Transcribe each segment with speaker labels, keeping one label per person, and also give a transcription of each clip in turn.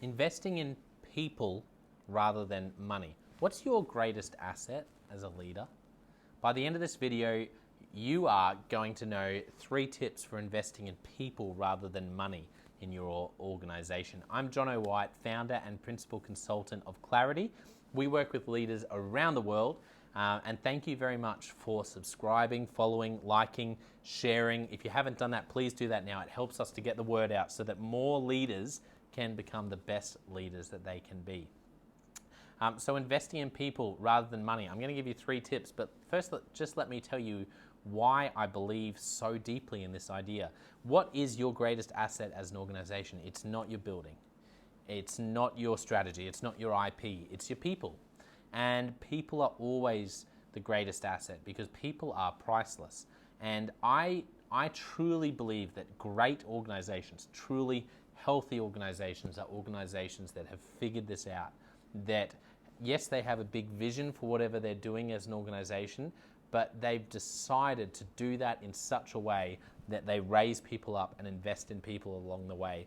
Speaker 1: Investing in people rather than money. What's your greatest asset as a leader? By the end of this video, you are going to know 3 tips for investing in people rather than money in your organization. I'm Jono White, founder and principal consultant of Clarity. We work with leaders around the world, and thank you very much for subscribing, following, liking, sharing. If you haven't done that, please do that now. It helps us to get the word out so that more leaders can become the best leaders that they can be. So investing in people rather than money. I'm going to give you 3 tips, but first just let me tell you why I believe so deeply in this idea. What is your greatest asset as an organization? It's not your building. It's not your strategy. It's not your IP. It's your people. And people are always the greatest asset because people are priceless. And I truly believe that great organizations, truly healthy organizations, are organizations that have figured this out. That yes, they have a big vision for whatever they're doing as an organization, but they've decided to do that in such a way that they raise people up and invest in people along the way.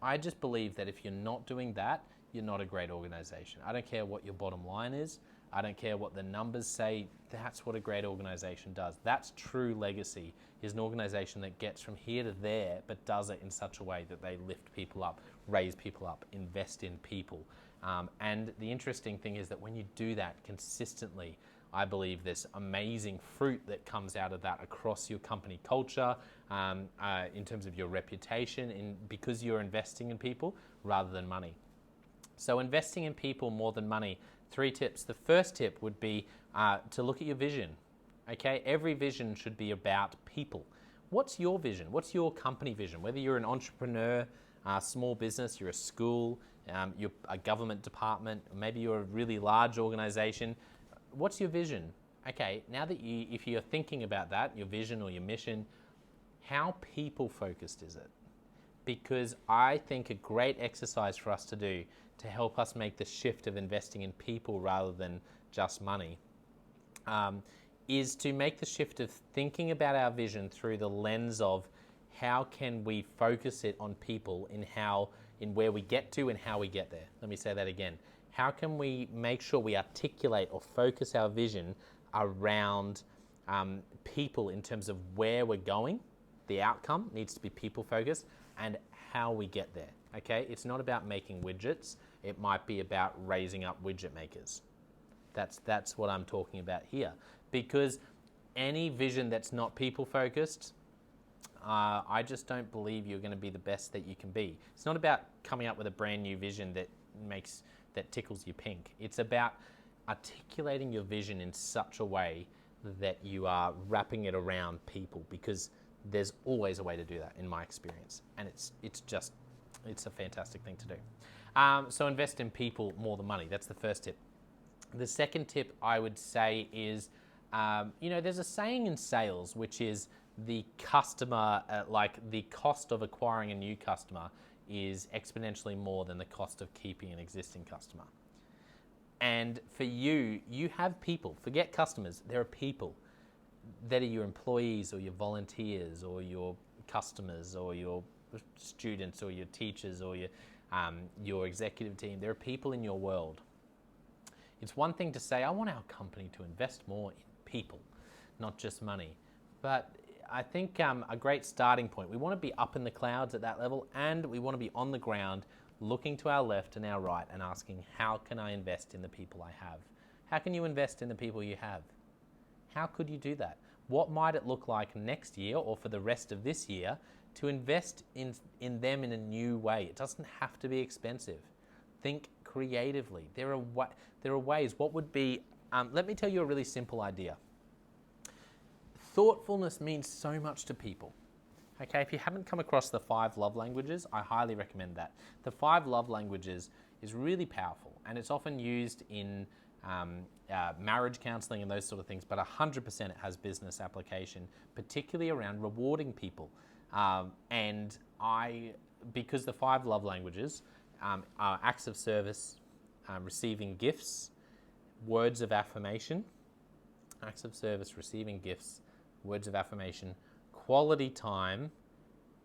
Speaker 1: I just believe that if you're not doing that, you're not a great organization. I don't care what your bottom line is. I don't care what the numbers say. That's what a great organization does. That's true legacy, is an organization that gets from here to there, but does it in such a way that they lift people up, raise people up, invest in people. And the interesting thing is that when you do that consistently, I believe there's amazing fruit that comes out of that across your company culture, in terms of your reputation, because you're investing in people rather than money. So investing in people more than money. 3 tips. The first tip would be to look at your vision. Okay, every vision should be about people. What's your vision? What's your company vision? Whether you're an entrepreneur, small business, you're a school, you're a government department, or maybe you're a really large organization. What's your vision? Okay, now that if you're thinking about that, your vision or your mission, how people focused is it? Because I think a great exercise for us to do to help us make the shift of investing in people rather than just money is to make the shift of thinking about our vision through the lens of how can we focus it on people in where we get to and how we get there. Let me say that again. How can we make sure we articulate or focus our vision around people in terms of where we're going? The outcome needs to be people focused, and how we get there. Okay, it's not about making widgets. It might be about raising up widget makers. That's what I'm talking about here. Because any vision that's not people focused, I just don't believe you're going to be the best that you can be. It's not about coming up with a brand new vision that tickles you pink. It's about articulating your vision in such a way that you are wrapping it around people, because there's always a way to do that in my experience, and it's a fantastic thing to do. So invest in people more than money. That's the first tip. The second tip I would say is, there's a saying in sales which is the customer, the cost of acquiring a new customer is exponentially more than the cost of keeping an existing customer. And for you have people. Forget customers. There are people that are your employees or your volunteers or your customers or your students or your teachers or your executive team. There are people in your world. It's one thing to say, I want our company to invest more in people, not just money. But I think a great starting point, we want to be up in the clouds at that level, and we want to be on the ground looking to our left and our right and asking, how can I invest in the people I have? How can you invest in the people you have? How could you do that? What might it look like next year or for the rest of this year to invest in them in a new way? It doesn't have to be expensive. Think creatively. There are ways. What would be, let me tell you a really simple idea. Thoughtfulness means so much to people. Okay, if you haven't come across the 5 love languages, I highly recommend that. The 5 love languages is really powerful, and it's often used in marriage counseling and those sort of things, but 100% it has business application, particularly around rewarding people. Because the 5 love languages are acts of service, receiving gifts, words of affirmation, acts of service, receiving gifts, words of affirmation, quality time,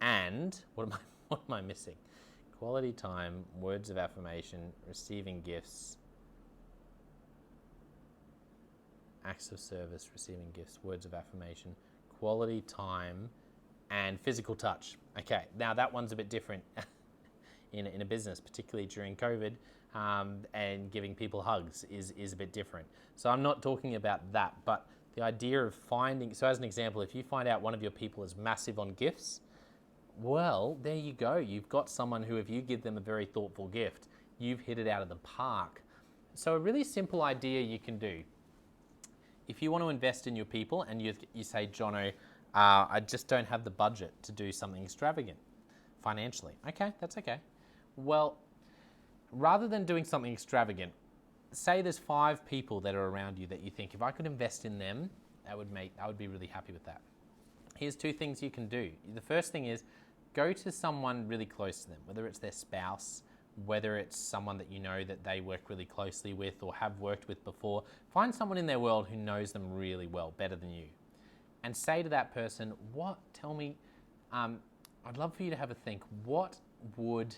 Speaker 1: and what am I missing? quality time, words of affirmation, receiving gifts, acts of service, receiving gifts, words of affirmation, quality time, and physical touch. Okay, now that one's a bit different in a business, particularly during COVID, and giving people hugs is a bit different. So I'm not talking about that, but the idea of finding, so as an example, if you find out one of your people is massive on gifts, well, there you go. You've got someone who, if you give them a very thoughtful gift, you've hit it out of the park. So a really simple idea you can do. If you want to invest in your people and you say, Jono, I just don't have the budget to do something extravagant financially. Okay, that's okay. Well, rather than doing something extravagant, say there's 5 people that are around you that you think, if I could invest in them, I would be really happy with that. Here's 2 things you can do. The first thing is go to someone really close to them, whether it's their spouse, whether it's someone that you know that they work really closely with or have worked with before. Find someone in their world who knows them really well, better than you. And say to that person, tell me, I'd love for you to have a think, what would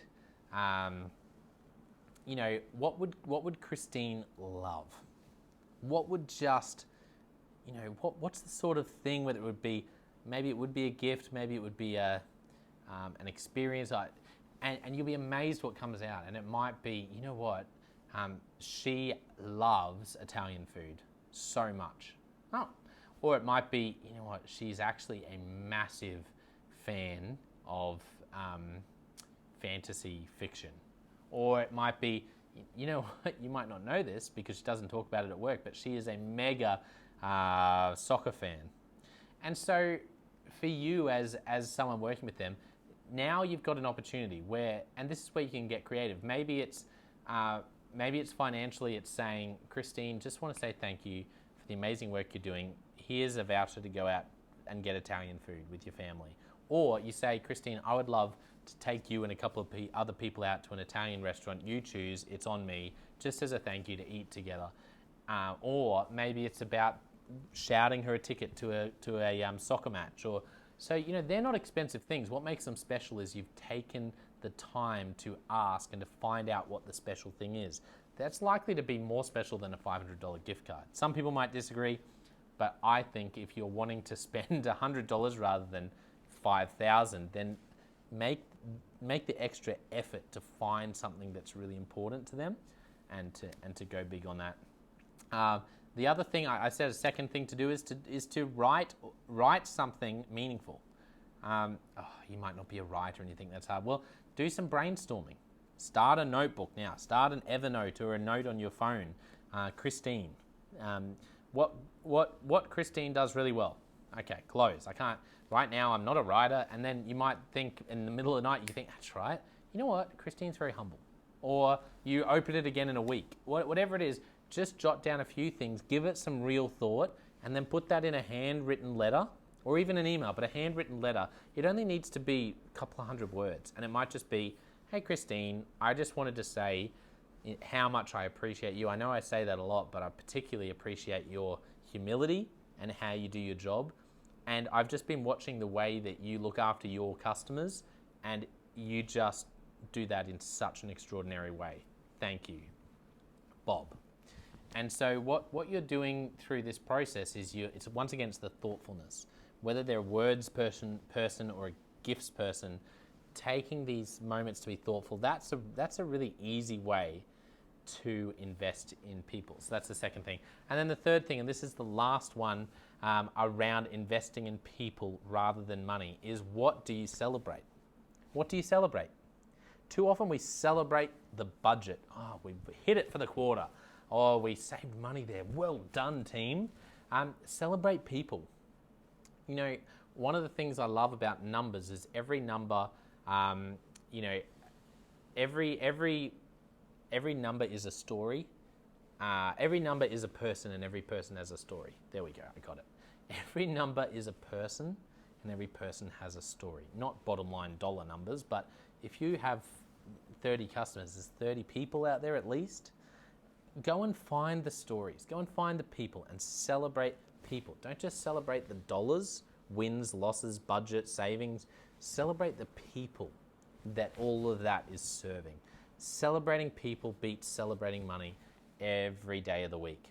Speaker 1: Christine love? What would just, what's the sort of thing where it would be, maybe it would be a gift, maybe it would be an experience, and you'll be amazed what comes out. And it might be, she loves Italian food so much. Oh. Or it might be, she's actually a massive fan of fantasy fiction. Or it might be, you might not know this because she doesn't talk about it at work, but she is a mega soccer fan. And so for you as someone working with them, now you've got an opportunity where, and this is where you can get creative. Maybe it's financially, it's saying, Christine, just want to say thank you for the amazing work you're doing. Here's a voucher to go out and get Italian food with your family. Or you say, Christine, I would love to take you and a couple of other people out to an Italian restaurant. You choose, it's on me, just as a thank you to eat together. Or maybe it's about shouting her a ticket to a soccer match. Or so, they're not expensive things. What makes them special is you've taken the time to ask and to find out what the special thing is. That's likely to be more special than a $500 gift card. Some people might disagree, but I think if you're wanting to spend $100 rather than $5,000, then make the extra effort to find something that's really important to them, and to go big on that. The other thing I said, a second thing to do is to write something meaningful. You might not be a writer or anything that's hard. Well, do some brainstorming. Start a notebook now. Start an Evernote or a note on your phone. Christine, what Christine does really well. Okay, close. I can't. Right now, I'm not a writer. And then you might think in the middle of the night, you think, that's right. You know what? Christine's very humble. Or you open it again in a week. Whatever it is, just jot down a few things, give it some real thought, and then put that in a handwritten letter, or even an email, but a handwritten letter. It only needs to be a couple of hundred words. And it might just be, hey, Christine, I just wanted to say how much I appreciate you. I know I say that a lot, but I particularly appreciate your humility and how you do your job. And I've just been watching the way that you look after your customers, and you just do that in such an extraordinary way. Thank you, Bob. And so what you're doing through this process is it's once again, it's the thoughtfulness. Whether they're a words person or a gifts person, taking these moments to be thoughtful, that's a really easy way to invest in people. So that's the second thing. And then the third thing, and this is the last one, around investing in people rather than money, is what do you celebrate? What do you celebrate? Too often we celebrate the budget. Oh, we hit it for the quarter. Oh, we saved money there. Well done, team. Celebrate people. One of the things I love about numbers is every number, every number is a story. Every number is a person, and every person has a story. There we go, I got it. Every number is a person, and every person has a story. Not bottom line dollar numbers, but if you have 30 customers, there's 30 people out there at least. Go and find the stories. Go and find the people and celebrate people. Don't just celebrate the dollars, wins, losses, budget, savings. Celebrate the people. that all of that is serving. Celebrating people beats celebrating money every day of the week.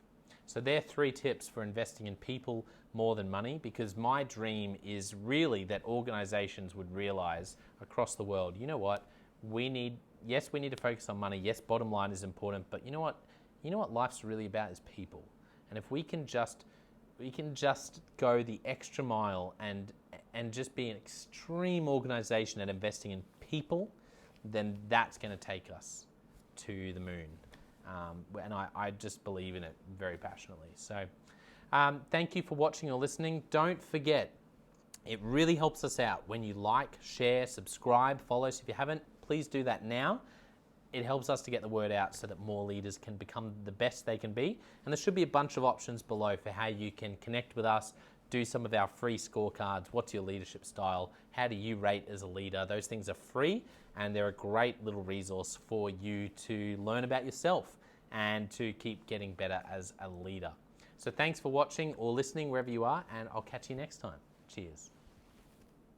Speaker 1: So there are 3 tips for investing in people more than money, because my dream is really that organizations would realize across the world, you know what, we need to focus on money. Yes, bottom line is important, but you know what life's really about is people. And if we can just go the extra mile and just be an extreme organization at investing in people, then that's going to take us to the moon. And I just believe in it very passionately. So thank you for watching or listening. Don't forget, it really helps us out when you like, share, subscribe, follow. So if you haven't, please do that now. It helps us to get the word out so that more leaders can become the best they can be. And there should be a bunch of options below for how you can connect with us, do some of our free scorecards. What's your leadership style? How do you rate as a leader? Those things are free, and they're a great little resource for you to learn about yourself and to keep getting better as a leader. So thanks for watching or listening wherever you are, and I'll catch you next time. Cheers.